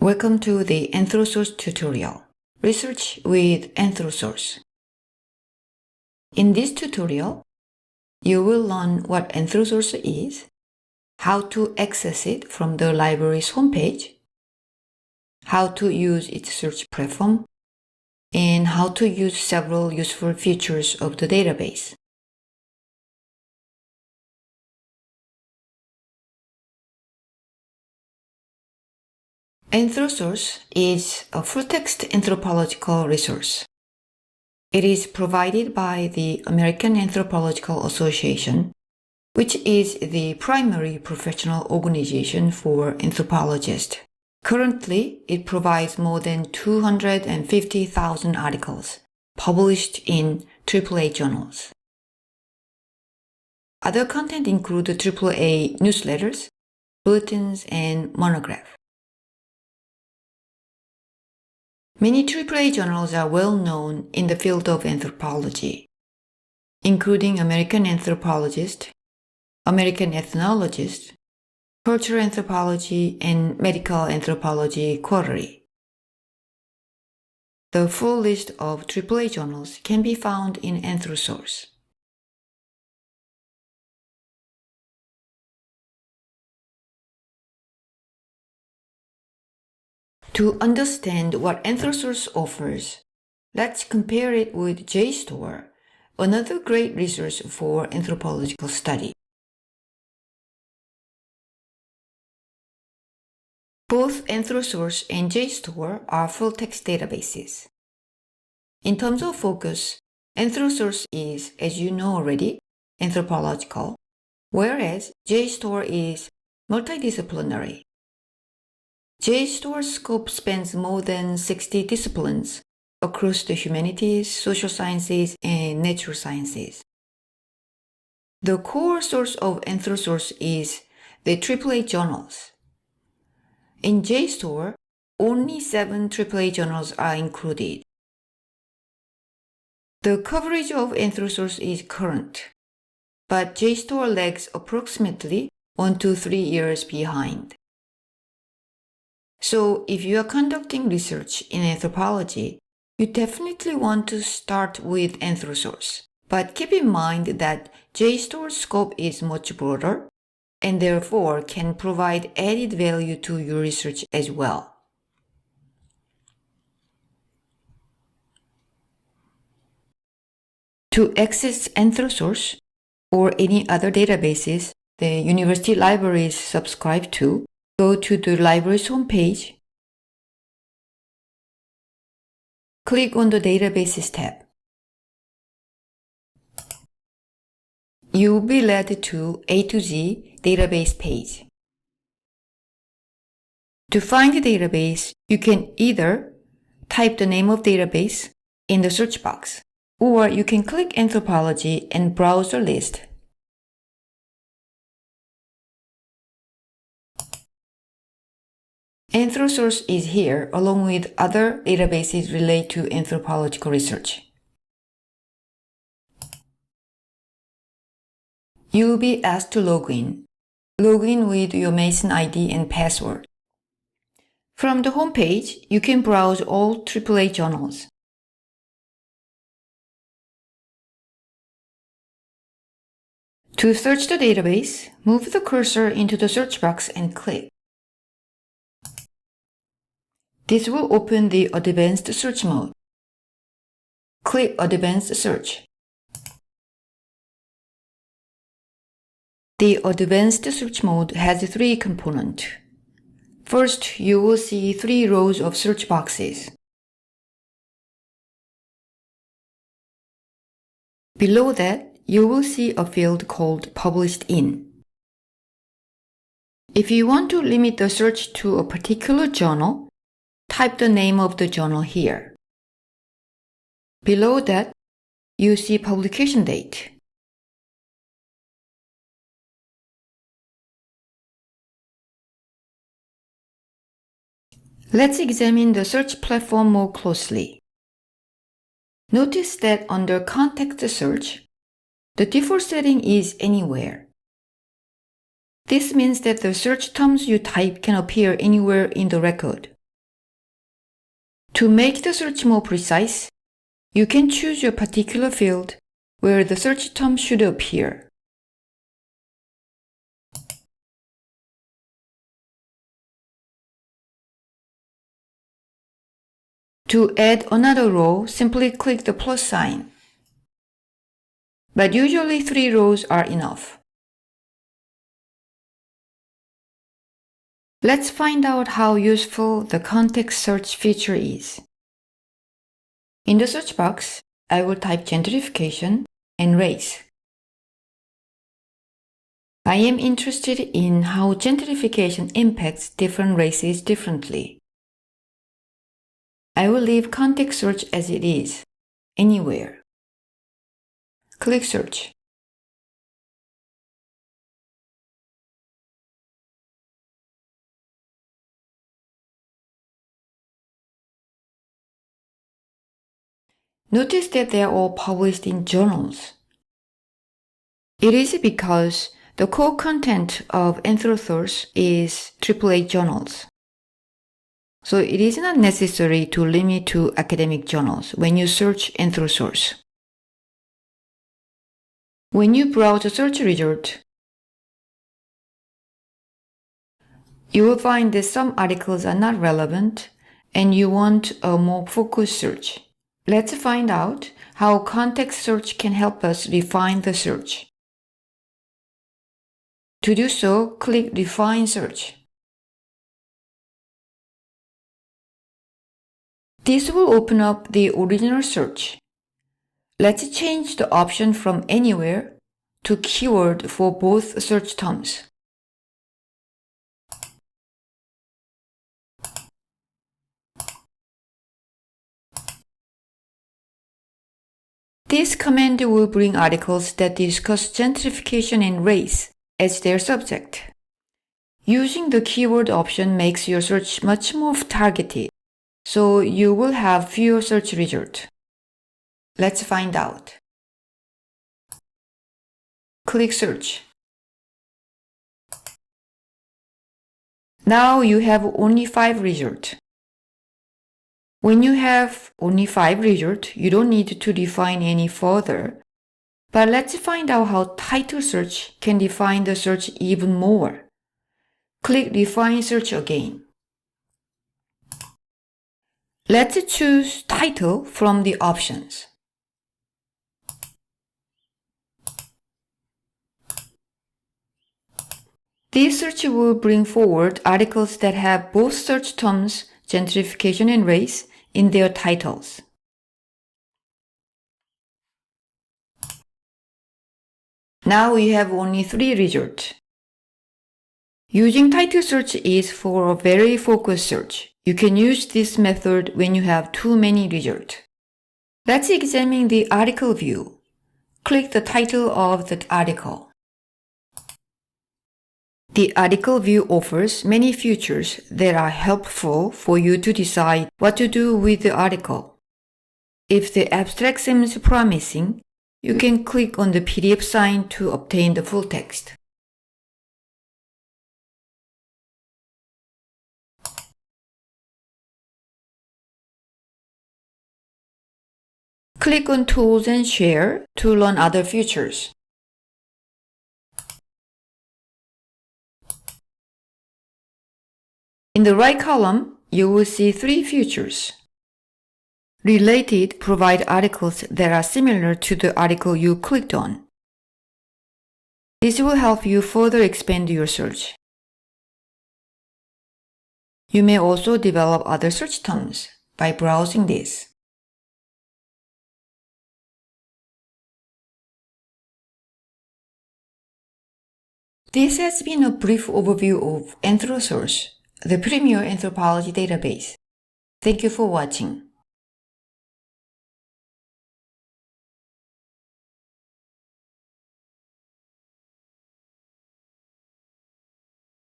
Welcome to the AnthroSource tutorial, Research with AnthroSource. In this tutorial, you will learn what AnthroSource is, how to access it from the library's homepage, how to use its search platform, and how to use several useful features of the database. AnthroSource is a full-text anthropological resource. It is provided by the American Anthropological Association, which is the primary professional organization for anthropologists. Currently, it provides more than 250,000 articles published in AAA journals. Other content include AAA newsletters, bulletins, and monographs. Many AAA journals are well known in the field of anthropology, including American Anthropologist, American Ethnologist, Cultural Anthropology, and Medical Anthropology Quarterly. The full list of AAA journals can be found in AnthroSource. To understand what AnthroSource offers, let's compare it with JSTOR, another great resource for anthropological study. Both AnthroSource and JSTOR are full-text databases. In terms of focus, AnthroSource is, as you know already, anthropological, whereas JSTOR is multidisciplinary. JSTOR's scope spans more than 60 disciplines across the humanities, social sciences, and natural sciences. The core source of AnthroSource is the AAA journals. In JSTOR, only 7 AAA journals are included. The coverage of AnthroSource is current, but JSTOR lags approximately 1 to 3 years behind. So if you are conducting research in anthropology, you definitely want to start with AnthroSource. But keep in mind that JSTOR's scope is much broader and therefore can provide added value to your research as well. To access AnthroSource or any other databases the university libraries subscribe to, go to the library's homepage, click on the Databases tab. You will be led to A to Z database page. To find the database, you can either type the name of database in the search box, or you can click Anthropology and browse the list. AnthroSource is here along with other databases related to anthropological research. You will be asked to log in. Log in with your Mason ID and password. From the home page, you can browse all AAA journals. To search the database, move the cursor into the search box and click. This will open the Advanced Search mode. Click Advanced Search. The Advanced Search mode has 3 components. First, you will see 3 rows of search boxes. Below that, you will see a field called Published In. If you want to limit the search to a particular journal, type the name of the journal here. Below that, you see publication date. Let's examine the search platform more closely. Notice that under Context Search, the default setting is Anywhere. This means that the search terms you type can appear anywhere in the record. To make the search more precise, you can choose your particular field where the search term should appear. To add another row, simply click the plus sign. But usually 3 rows are enough. Let's find out how useful the context search feature is. In the search box, I will type gentrification and race. I am interested in how gentrification impacts different races differently. I will leave context search as it is, anywhere. Click search. Notice that they are all published in journals. It is because the core content of AnthroSource is AAA journals. So it is not necessary to limit to academic journals when you search AnthroSource. When you browse a search result, you will find that some articles are not relevant and you want a more focused search. Let's find out how context search can help us refine the search. To do so, click Refine Search. This will open up the original search. Let's change the option from anywhere to keyword for both search terms. This command will bring articles that discuss gentrification and race as their subject. Using the keyword option makes your search much more targeted, so you will have fewer search results. Let's find out. Click Search. Now you have only 5 results. When you have only 5 results, you don't need to define any further. But let's find out how title search can define the search even more. Click Refine Search again. Let's choose title from the options. This search will bring forward articles that have both search terms, gentrification and race, in their titles. Now we have only 3 results. Using title search is for a very focused search. You can use this method when you have too many results. Let's examine the article view. Click the title of the article. The article view offers many features that are helpful for you to decide what to do with the article. If the abstract seems promising, you can click on the PDF sign to obtain the full text. Click on Tools and Share to learn other features. In the right column, you will see 3 features. Related provide articles that are similar to the article you clicked on. This will help you further expand your search. You may also develop other search terms by browsing this. This has been a brief overview of AnthroSource, the premier anthropology database. Thank you for watching.